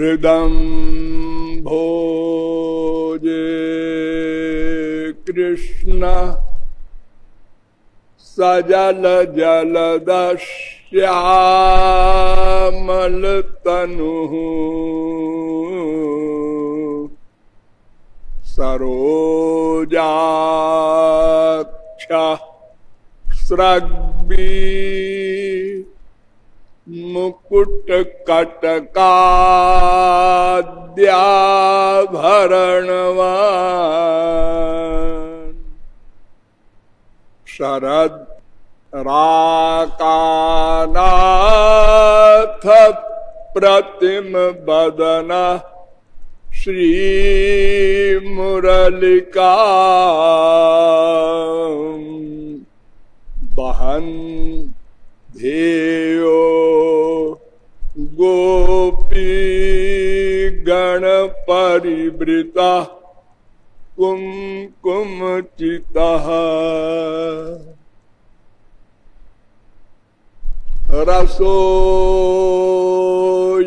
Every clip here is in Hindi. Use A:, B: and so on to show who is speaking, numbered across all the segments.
A: हृदं भोजे कृष्ण सजल जलदश्यामलतनुः सरोजाक्षः स्रग्वी मुकुटकटकाद्याभरणवान् शरद राकानाथ प्रतिम बदन श्रीमुरलिका बहन ध्येयो गोपी गण परिवृता कुमकुमचितः रसो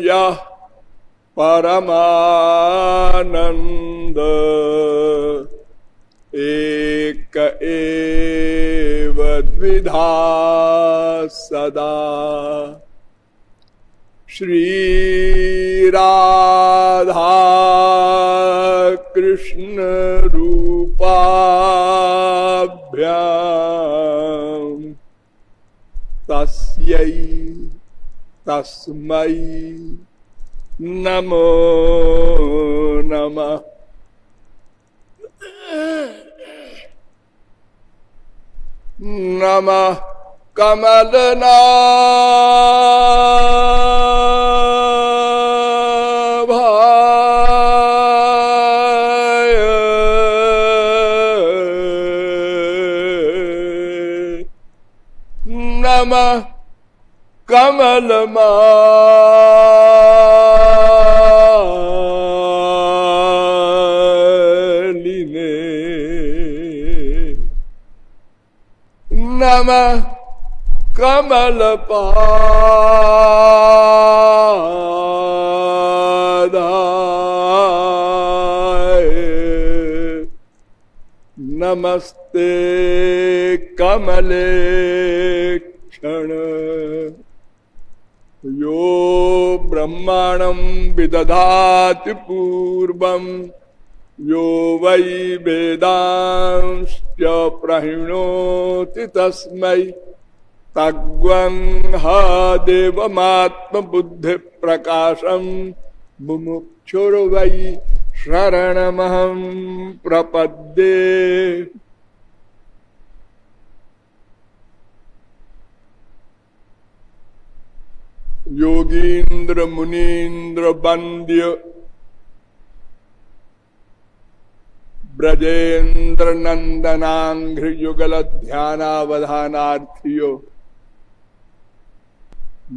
A: यः परमानंद एक एव द्विधा सदा श्री राधा कृष्ण रूपाभ्याम तस्यै तस्मै नमो नमः। नमः कमलनाभाय नमः कमलमालिने नमः कमलपादाय नमस्ते कमलेक्षण यो ब्रह्माणं विदधाति पूर्वं यो वै वेदांश्च प्रहिणोति तस्मै तग्वं ह देवमात्मबुद्धि प्रकाशं मुमुक्षुर्वै शरणमहं प्रपद्ये। योगीन्द्र मुनीन्द्र वन्द्य ब्रजेन्द्र नंदनांघ्रि युगल ध्यानावधानार्थियों,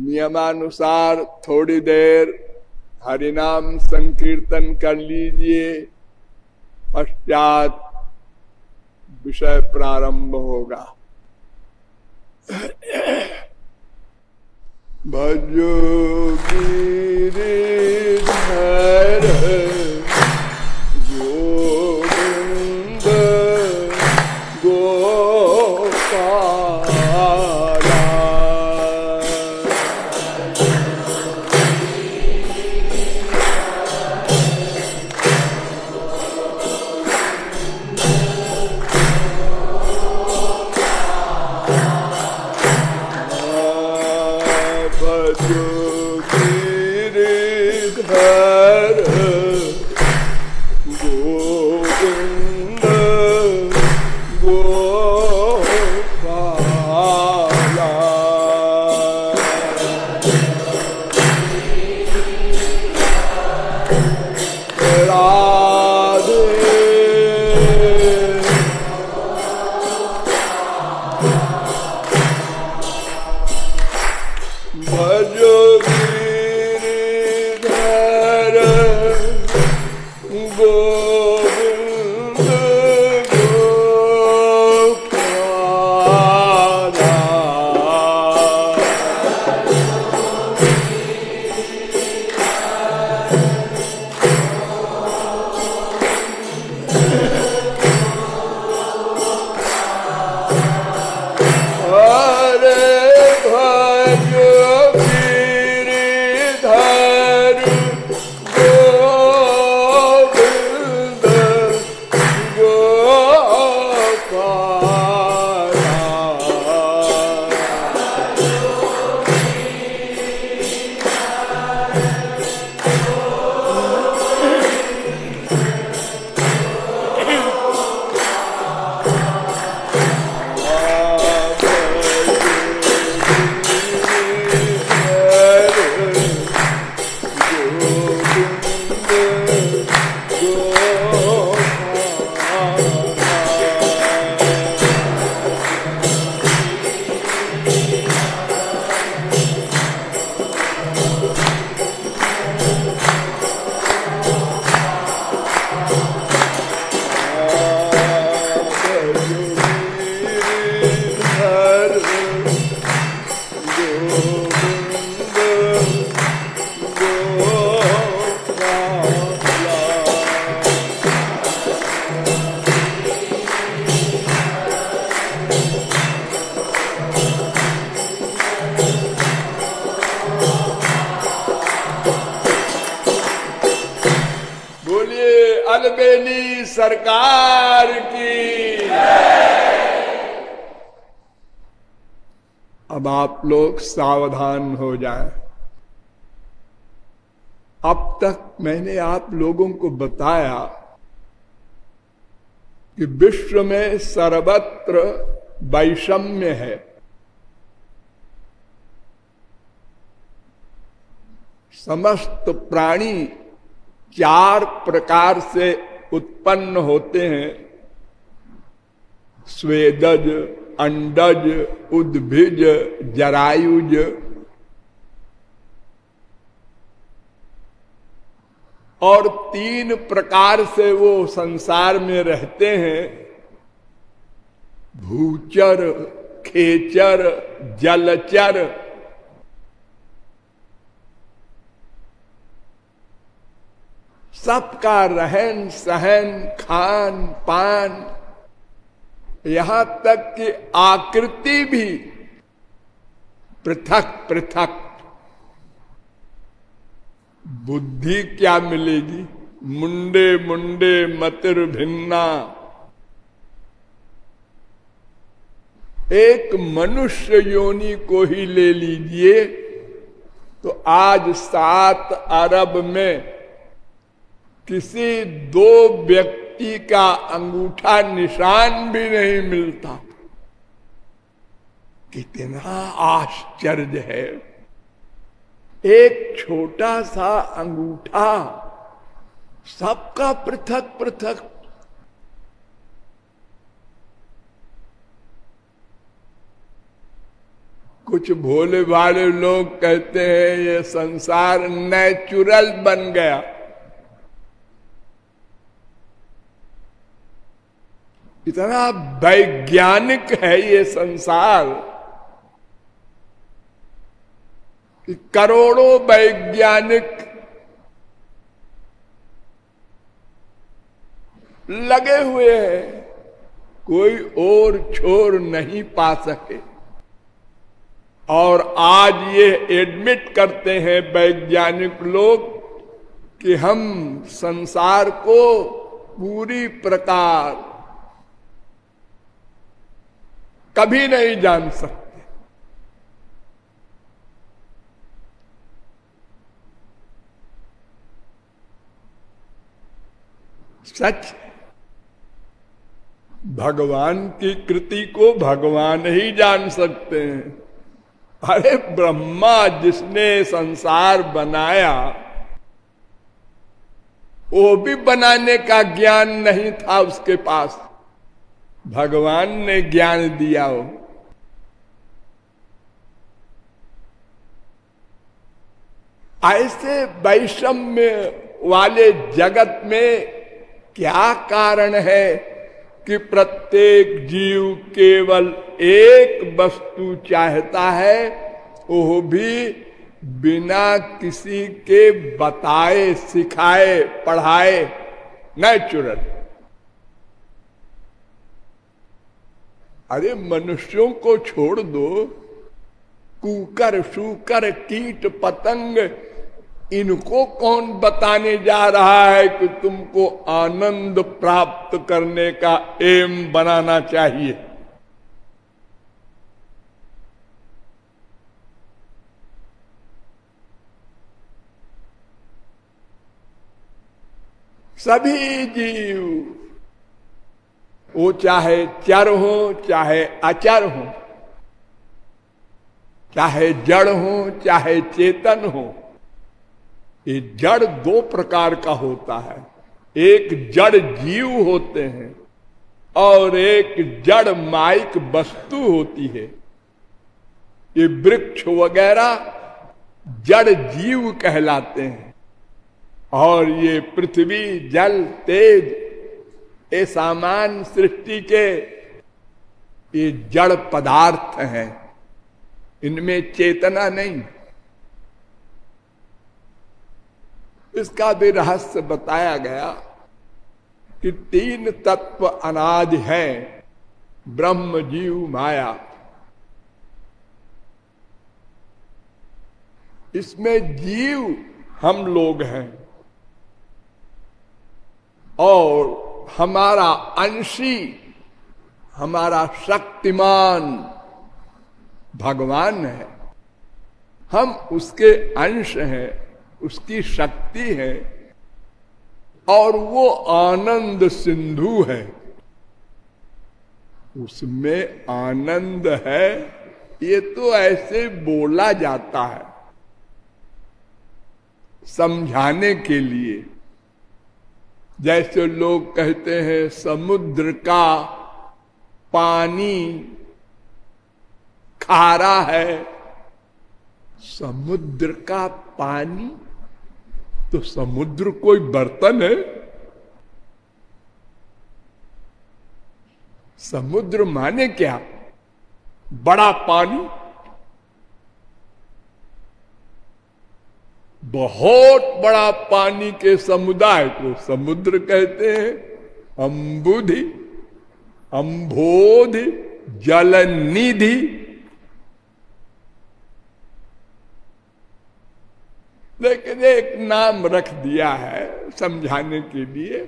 A: नियमानुसार थोड़ी देर हरिनाम संकीर्तन कर लीजिए, पश्चात विषय प्रारंभ होगा। भजो गिरिधर गोविंद गोपाला भजो गिरिधर गोविंद गोपाला। सरकार की। अब आप लोग सावधान हो जाएं। अब तक मैंने आप लोगों को बताया कि विश्व में सर्वत्र वैषम्य है। समस्त प्राणी 4 प्रकार से उत्पन्न होते हैं, स्वेदज, अंडज, उद्भिज, जरायुज। और 3 प्रकार से वो संसार में रहते हैं, भूचर, खेचर, जलचर। सबका रहन सहन, खान पान, यहां तक कि आकृति भी पृथक पृथक। बुद्धि क्या मिलेगी? मुंडे मुंडे मतिर भिन्ना। एक मनुष्य योनि को ही ले लीजिए तो आज 7 अरब में किसी 2 व्यक्ति का अंगूठा निशान भी नहीं मिलता। कितना आश्चर्य है! एक छोटा सा अंगूठा, सबका पृथक पृथक। कुछ भोले भाले लोग कहते हैं ये संसार नेचुरल बन गया। इतना वैज्ञानिक है ये संसार कि करोड़ों वैज्ञानिक लगे हुए हैं, कोई और छोर नहीं पा सके। और आज ये एडमिट करते हैं वैज्ञानिक लोग कि हम संसार को पूरी प्रकार कभी नहीं जान सकते। सच, भगवान की कृति को भगवान ही जान सकते हैं। अरे ब्रह्मा जिसने संसार बनाया, वो भी बनाने का ज्ञान नहीं था उसके पास, भगवान ने ज्ञान दिया हो। ऐसे वैषम्य वाले जगत में क्या कारण है कि प्रत्येक जीव केवल एक वस्तु चाहता है, वो भी बिना किसी के बताए, सिखाए, पढ़ाए, नेचुरल। अरे मनुष्यों को छोड़ दो, कुकर, शूकर, कीट पतंग, इनको कौन बताने जा रहा है कि तुमको आनंद प्राप्त करने का एम बनाना चाहिए? सभी जीव, वो चाहे चर हो चाहे अचर हो, चाहे जड़ हो चाहे चेतन हो, ये जड़ 2 प्रकार का होता है। एक जड़ जीव होते हैं और एक जड़ माइक वस्तु होती है। ये वृक्ष वगैरह जड़ जीव कहलाते हैं और ये पृथ्वी, जल, तेज, ये सामान्य सृष्टि के ये जड़ पदार्थ हैं, इनमें चेतना नहीं। इसका भी रहस्य बताया गया कि 3 तत्व अनादि हैं, ब्रह्म, जीव, माया। इसमें जीव हम लोग हैं और हमारा अंशी, हमारा शक्तिमान भगवान है। हम उसके अंश हैं, उसकी शक्ति है, और वो आनंद सिंधु है। उसमें आनंद है, ये तो ऐसे बोला जाता है समझाने के लिए। जैसे लोग कहते हैं समुद्र का पानी खारा है। समुद्र का पानी, तो समुद्र कोई बर्तन है? समुद्र माने क्या? बड़ा पानी। बहुत बड़ा पानी के समुदाय को समुद्र कहते हैं। अम्बुधि, अम्भोधि, जलनिधि। लेकिन एक नाम रख दिया है समझाने के लिए।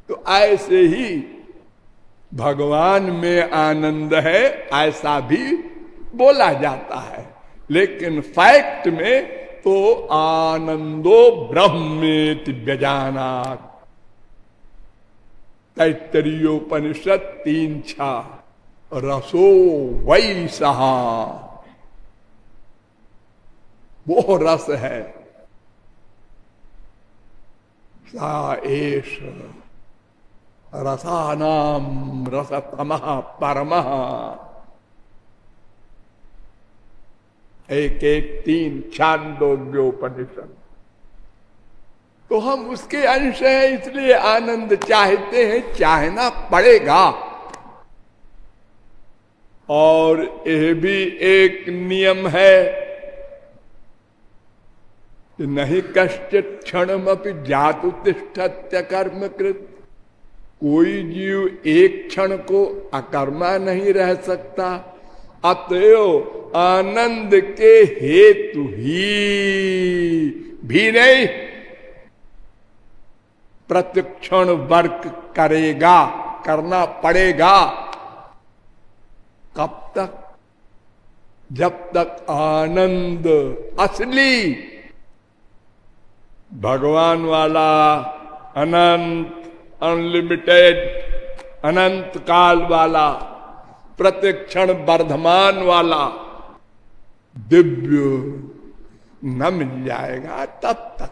A: तो ऐसे ही भगवान में आनंद है, ऐसा भी बोला जाता है। लेकिन फैक्ट में तो आनंदो ब्रह्मेति व्यजानात्। तैत्तरीयोपनिषद 3:6 रसो वै सहा। वो रस है। सा एष रसानाम रसतमः परमः। 1:1:3 छांदोग्योपनिषद। तो हम उसके अंश हैं, इसलिए आनंद चाहते हैं, चाहना पड़ेगा। और यह भी एक नियम है कि नहीं कश्चित् क्षणमपि जातु तिष्ठत्य कर्मकृत्। कोई जीव एक क्षण को अकर्मा नहीं रह सकता। अतएव आनंद के हेतु ही भी नहीं, प्रतिक्षण वर्क करेगा, करना पड़ेगा। कब तक? जब तक आनंद असली भगवान वाला, अनंत, अनलिमिटेड, अनंत काल वाला, प्रतिक्षण वर्धमान वाला दिव्य न मिल जाएगा, तब तक।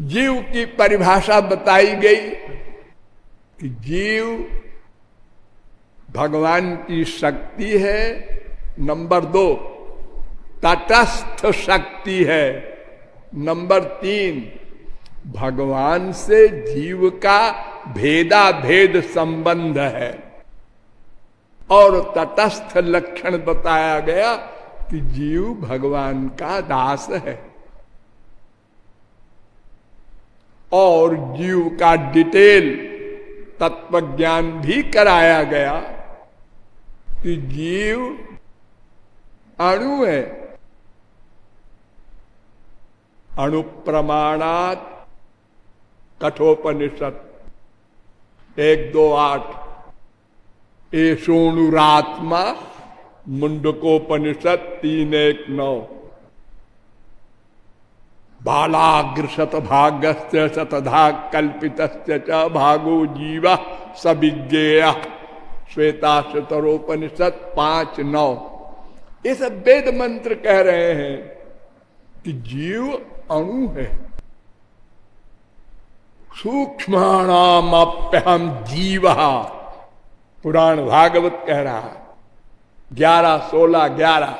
A: जीव की परिभाषा बताई गई कि जीव भगवान की शक्ति है। नंबर 2 तटस्थ शक्ति है। नंबर 3 भगवान से जीव का भेदा भेद संबंध है। और तटस्थ लक्षण बताया गया कि जीव भगवान का दास है। और जीव का डिटेल तत्व ज्ञान भी कराया गया कि जीव अणु है। अणु प्रमाणात कठोपनिषद 1:2:8। एषोणुरात्मा मुंडकोपनिषद 3:1:9। बालाग्रशत भागस्य शतधा कल्पितस्य च भागो जीवा सविज्ञेय। श्वेताश्वतरोपनिषद 5:9। ये सब वेद मंत्र कह रहे हैं कि जीव अणु है। सूक्ष्माणामप्यहम जीवः, पुराण भागवत कह रहा है 11:16-11।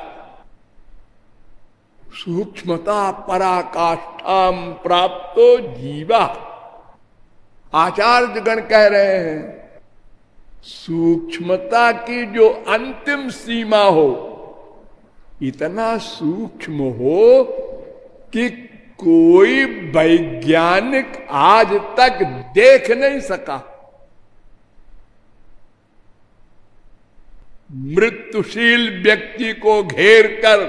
A: सूक्ष्मता पराकाष्ठाम प्राप्तो जीवा। आचार्य गण कह रहे हैं सूक्ष्मता की जो अंतिम सीमा हो, इतना सूक्ष्म हो कि कोई वैज्ञानिक आज तक देख नहीं सका। मृत्युशील व्यक्ति को घेर कर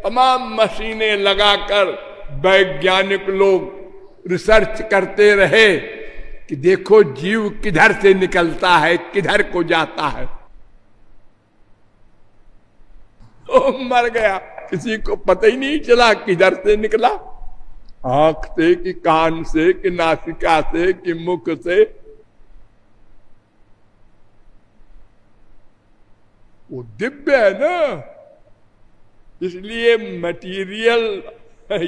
A: तमाम मशीनें लगाकर वैज्ञानिक लोग रिसर्च करते रहे कि देखो जीव किधर से निकलता है, किधर को जाता है, तो मर गया। किसी को पता ही नहीं चला किधर से निकला, आंख से कि कान से कि नासिका से कि मुख से। वो दिव्य है ना, इसलिए मटीरियल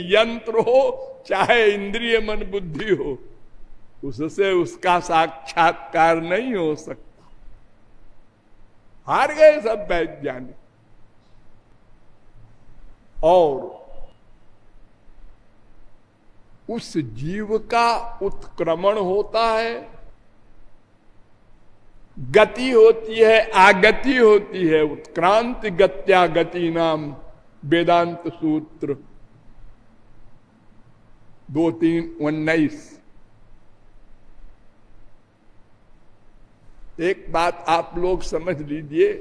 A: यंत्र हो चाहे इंद्रिय मन बुद्धि हो, उससे उसका साक्षात्कार नहीं हो सकता। हार गए सब वैज्ञानिक। और उस जीव का उत्क्रमण होता है, गति होती है, आगति होती है। उत्क्रांति गत्या गति नाम वेदांत सूत्र 2-3-19। एक बात आप लोग समझ लीजिए,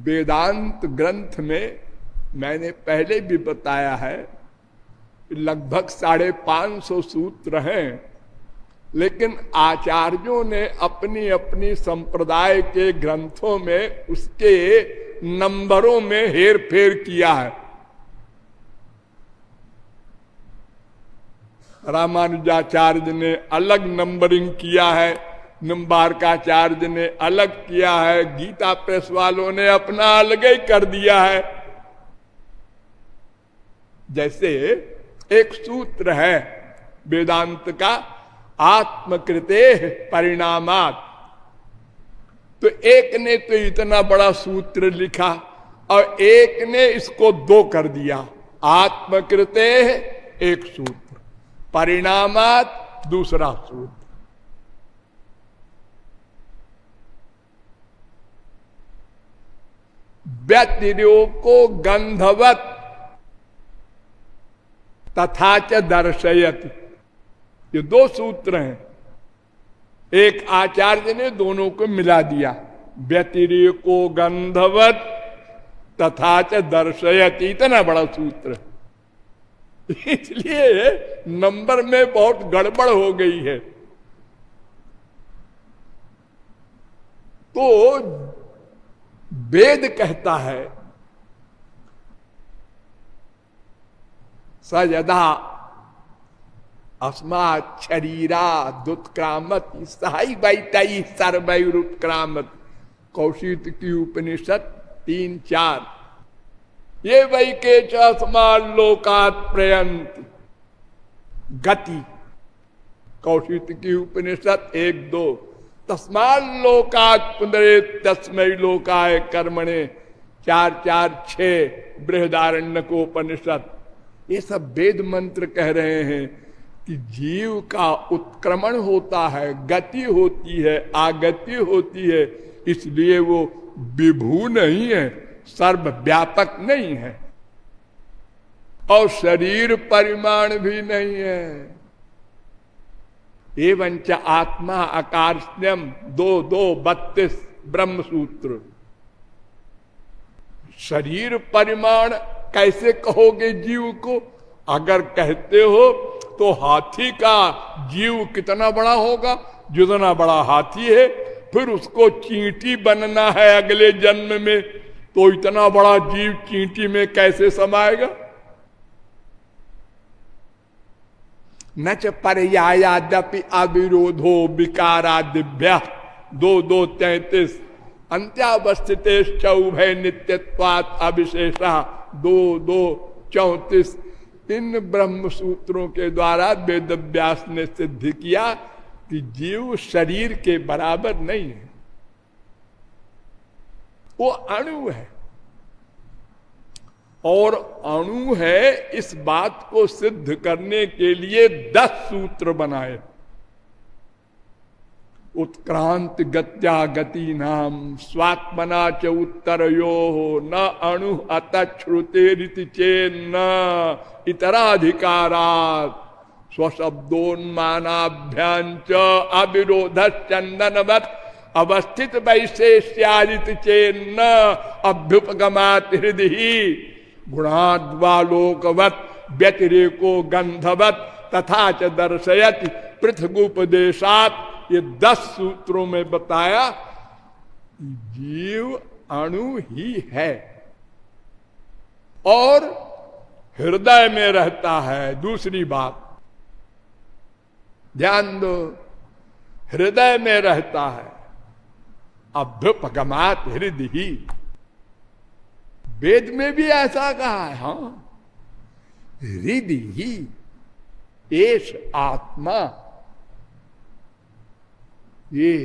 A: वेदांत ग्रंथ में मैंने पहले भी बताया है, लगभग 550 सूत्र हैं, लेकिन आचार्यों ने अपनी अपनी संप्रदाय के ग्रंथों में उसके नंबरों में हेर फेर किया है। रामानुजाचार्य ने अलग नंबरिंग किया है, निम्बार्काचार्य ने अलग किया है, गीता प्रेस वालों ने अपना अलग ही कर दिया है। जैसे एक सूत्र है वेदांत का, आत्मकृते परिणामात्, तो एक ने तो इतना बड़ा सूत्र लिखा और एक ने इसको 2 कर दिया। आत्मकृते एक सूत्र, परिणामात् दूसरा सूत्र। व्यतिरेको गंधवत तथा च दर्शयति, ये 2 सूत्र हैं। एक आचार्य ने दोनों को मिला दिया, व्यतिरेको गंधवत तथा च दर्शयति, इतना बड़ा सूत्र। इसलिए नंबर में बहुत गड़बड़ हो गई है। तो वेद कहता है स यदा अस्मात् शरीरा दुत्क्रामत सहाई बैतई सर्वैरुत्क्रामत, कौशिक की उपनिषद 3-4। ये वै के चस्मात् लोकात् प्रयन्ति गति, कौशिक की उपनिषद 1-2। तस्मात् लोकात् पुनरेत तस्मै लोकाय कर्मणे 4-4-6 बृहदारण्यकोपनिषद। ये सब वेद मंत्र कह रहे हैं कि जीव का उत्क्रमण होता है, गति होती है, आगति होती है, इसलिए वो विभू नहीं है, सर्वव्यापक नहीं है, और शरीर परिमाण भी नहीं है। एवंच आत्मा आकार्ष्यम 2-2-32 ब्रह्म सूत्र। शरीर परिमाण कैसे कहोगे जीव को? अगर कहते हो तो हाथी का जीव कितना बड़ा होगा, जितना बड़ा हाथी है, फिर उसको चींटी बनना है अगले जन्म में, तो इतना बड़ा जीव चींटी में कैसे समाएगा? न च पर्यायाद्यपि अविरोधो विकारादिभ्य 2-2-33 अंत्यावस्थिते चौभय नित्यत्वात् अविशेषः 2-2-34। इन ब्रह्म सूत्रों के द्वारा वेद व्यास ने सिद्ध किया कि जीव शरीर के बराबर नहीं है, वो अणु है। और अणु है, इस बात को सिद्ध करने के लिए 10 सूत्र बनाए। उत्क्रांत गत्या गति नाम स्वात्मना च उत्तरयो न अणु अतश्रुतेरिति चेन्न इतराधिकारात् स्वशब्दोन्मानाभ्याञ्च अविरोधश्चन्दनवत् अवस्थित वैशेष्यादिति चेन्न अभ्युपगमात् हृदि गुणाद्वालोकवत् व्यतिरेको गंधवत् तथा च दर्शयति पृथगुपदेशात। ये 10 सूत्रों में बताया जीव अणु ही है और हृदय में रहता है। दूसरी बात ध्यान दो, हृदय में रहता है। अभ्युपगमात हृदय ही, वेद में भी ऐसा कहा है। हाँ, हृदय ही एष आत्मा। ये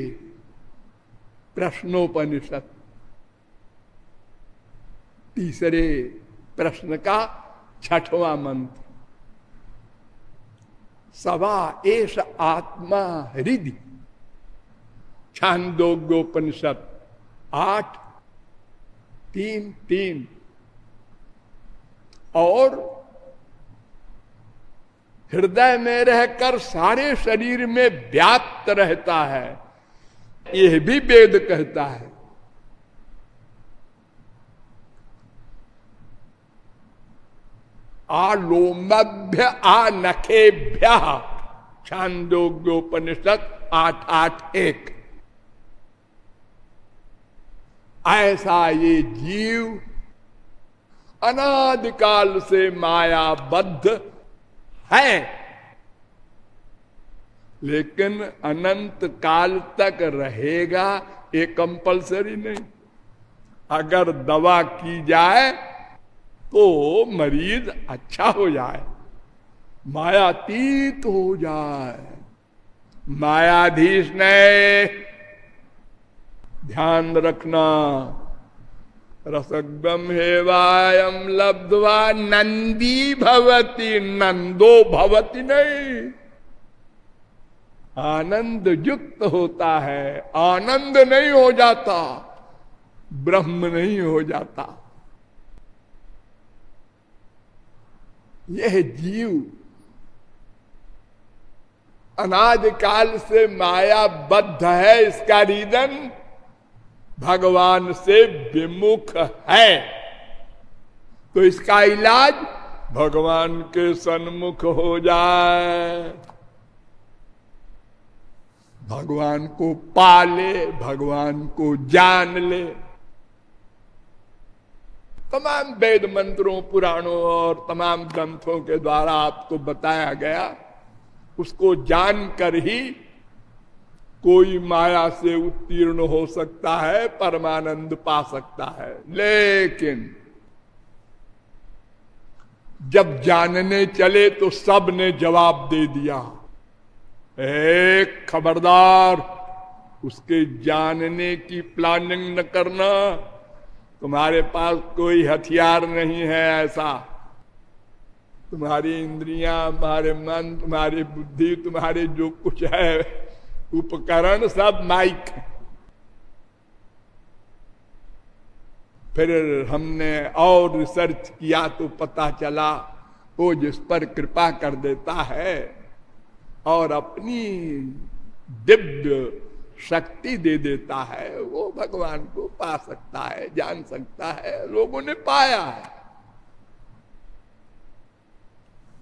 A: प्रश्नोपनिषद तीसरे प्रश्न का 6वां मंत्र। सवा एष आत्मा हृदय, छांदोग्योपनिषद 8:3-3। और हृदय में रहकर सारे शरीर में व्याप्त रहता है, यह भी वेद कहता है। आलोमभ्य आनखेभ्य, छांदोग्योपनिषद 8:8-1। ऐसा ये जीव अनादिकाल से मायाबद्ध है, लेकिन अनंत काल तक रहेगा ये कंपलसरी नहीं। अगर दवा की जाए तो मरीज अच्छा हो जाए, मायातीत हो जाए, मायाधीश ने। ध्यान रखना, रसगम हेवायम लब्ध्वा नंदी भवति, नंदो भवति नहीं। आनंद युक्त होता है, आनंद नहीं हो जाता, ब्रह्म नहीं हो जाता। यह जीव अनादिकाल से मायाबद्ध है। इसका रीजन भगवान से विमुख है, तो इसका इलाज भगवान के सन्मुख हो जाए, भगवान को पाले, भगवान को जान ले। तमाम वेद मंत्रों, पुराणों और तमाम ग्रंथों के द्वारा आपको बताया गया, उसको जानकर ही कोई माया से उत्तीर्ण हो सकता है, परमानंद पा सकता है। लेकिन जब जानने चले तो सब ने जवाब दे दिया, एक खबरदार, उसके जानने की प्लानिंग न करना, तुम्हारे पास कोई हथियार नहीं है ऐसा। तुम्हारी इंद्रियां, तुम्हारे मन, तुम्हारी बुद्धि, तुम्हारे जो कुछ है उपकरण सब माइक है। फिर हमने और रिसर्च किया तो पता चला वो जिस पर कृपा कर देता है और अपनी दिव्य शक्ति दे देता है, वो भगवान को पा सकता है, जान सकता है। लोगों ने पाया है।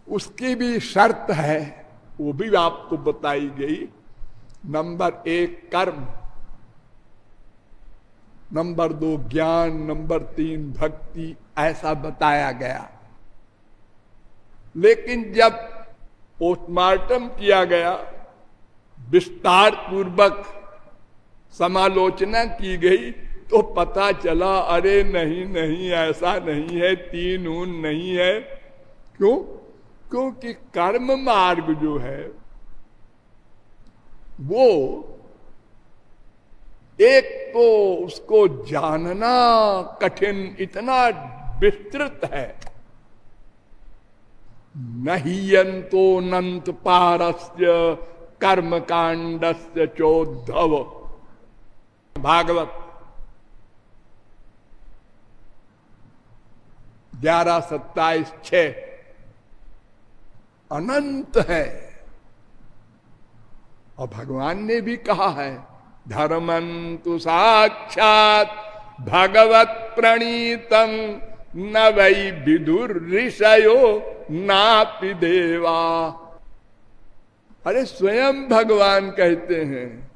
A: उसकी भी शर्त है, वो भी आपको बताई गई। नंबर 1 कर्म, नंबर 2 ज्ञान, नंबर 3 भक्ति, ऐसा बताया गया। लेकिन जब पोस्टमार्टम किया गया, विस्तार पूर्वक समालोचना की गई, तो पता चला अरे नहीं नहीं, ऐसा नहीं है, 3 ऊन नहीं है। क्यों? क्योंकि कर्म मार्ग जो है वो एक तो उसको जानना कठिन, इतना विस्तृत है। नहियंतो नंत पारस्य कर्म कांडस्य चोद्धव, भागवत 11:27-6। अनंत है। और भगवान ने भी कहा है, धर्मंतु साक्षात भगवत प्रणीतम न वै विदुर ऋषयो नापि देवा। अरे स्वयं भगवान कहते हैं,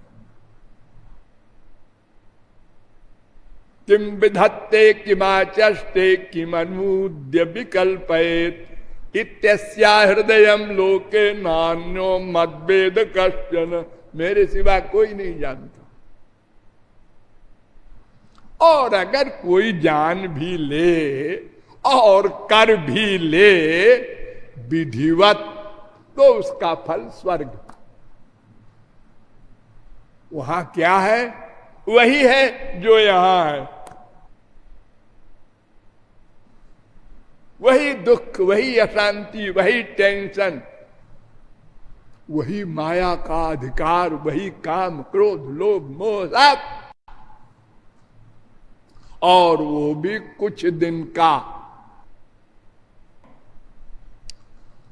A: किम विधत्ते किमाचष्टे किमनूद्य विकल्पयेत् इत्यस्या हृदयम लोके नान्यो मद्वेद कश्चन। मेरे सिवा कोई नहीं जानता, और अगर कोई जान भी ले और कर भी ले विधिवत, तो उसका फल स्वर्ग। वहां क्या है? वही है जो यहां है। वही दुख, वही अशांति, वही टेंशन, वही माया का अधिकार, वही काम क्रोध लोभ मोह सब, और वो भी कुछ दिन का।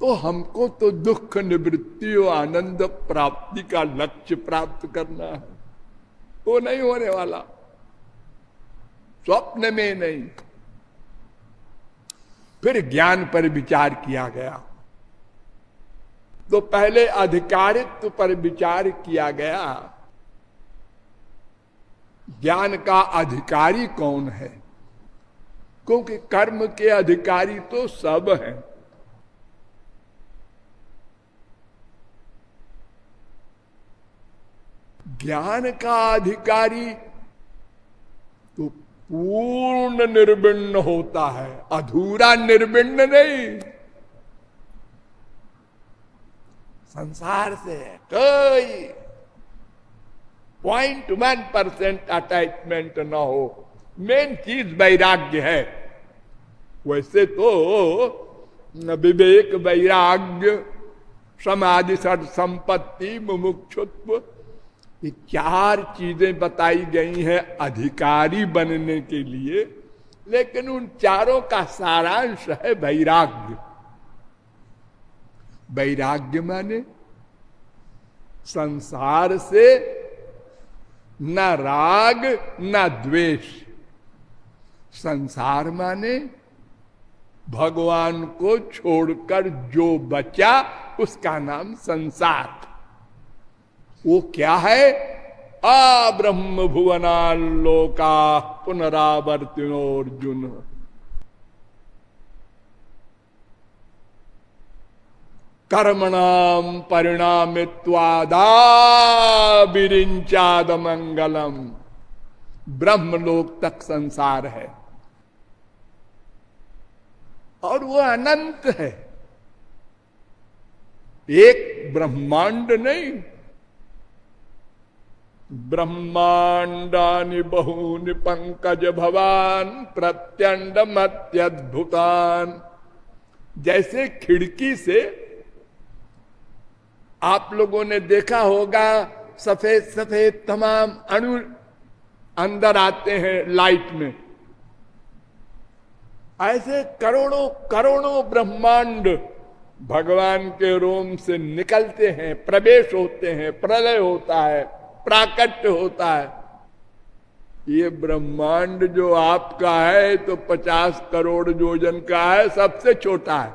A: तो हमको तो दुख निवृत्ति और आनंद प्राप्ति का लक्ष्य प्राप्त करना है, वो नहीं होने वाला, स्वप्न में नहीं। फिर ज्ञान पर विचार किया गया, तो पहले अधिकारित्व पर विचार किया गया। ज्ञान का अधिकारी कौन है? क्योंकि कर्म के अधिकारी तो सब हैं। ज्ञान का अधिकारी तो पूर्ण निर्विण्ण होता है, अधूरा निर्विण्ण नहीं। संसार से कोई 0.1% अटैचमेंट न हो, मेन चीज वैराग्य है। वैसे तो विवेक, वैराग्य, समाधि, सद संपत्ति, मुमुक्षुत्व, ये 4 चीजें बताई गई हैं अधिकारी बनने के लिए, लेकिन उन चारों का सारांश है वैराग्य। वैराग्य माने संसार से न राग न द्वेष। संसार माने भगवान को छोड़कर जो बचा उसका नाम संसार। वो क्या है? आ ब्रह्म भुवनालोका पुनरावर्तिनोर्जुन। कर्मणाम परिणामित्वादा विरिंचाद मंगलम। ब्रह्मलोक तक संसार है और वो अनंत है, एक ब्रह्मांड नहीं। ब्रह्मांडानि बहूनि पंकज भवान प्रत्यंडमत्यद्भुतान। जैसे खिड़की से आप लोगों ने देखा होगा सफेद सफेद तमाम अणु अंदर आते हैं लाइट में, ऐसे करोड़ों करोड़ों ब्रह्मांड भगवान के रोम से निकलते हैं, प्रवेश होते हैं, प्रलय होता है, प्राकट्य होता है। ये ब्रह्मांड जो आपका है तो 50 करोड़ योजन का है, सबसे छोटा है।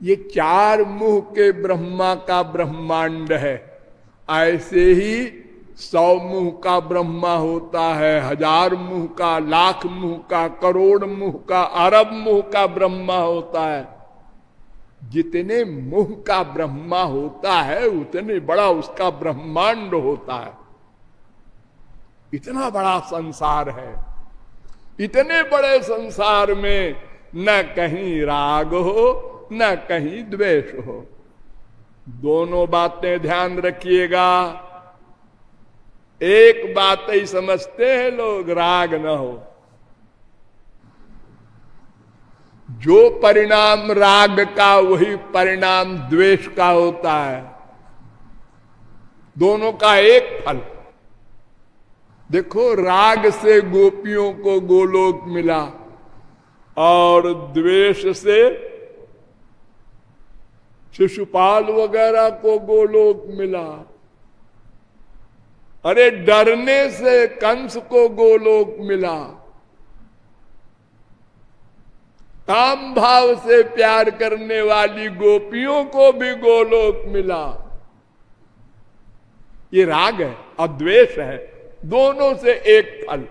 A: ये 4 मुंह के ब्रह्मा का ब्रह्मांड है। ऐसे ही 100 मुंह का ब्रह्मा होता है, 1000 मुंह का, लाख मुंह का, करोड़ मुंह का, अरब मुंह का ब्रह्मा होता है। जितने मुंह का ब्रह्मा होता है उतने बड़ा उसका ब्रह्मांड होता है। इतना बड़ा संसार है। इतने बड़े संसार में न कहीं राग हो न कहीं द्वेष हो। दोनों बातें ध्यान रखिएगा। एक बात ही समझते हैं लोग, राग न हो। जो परिणाम राग का वही परिणाम द्वेष का होता है। दोनों का एक फल। देखो, राग से गोपियों को गोलोक मिला और द्वेष से शिशुपाल वगैरह को गोलोक मिला। अरे डरने से कंस को गोलोक मिला। काम भाव से प्यार करने वाली गोपियों को भी गोलोक मिला। ये राग है और द्वेष है, दोनों से एक फल।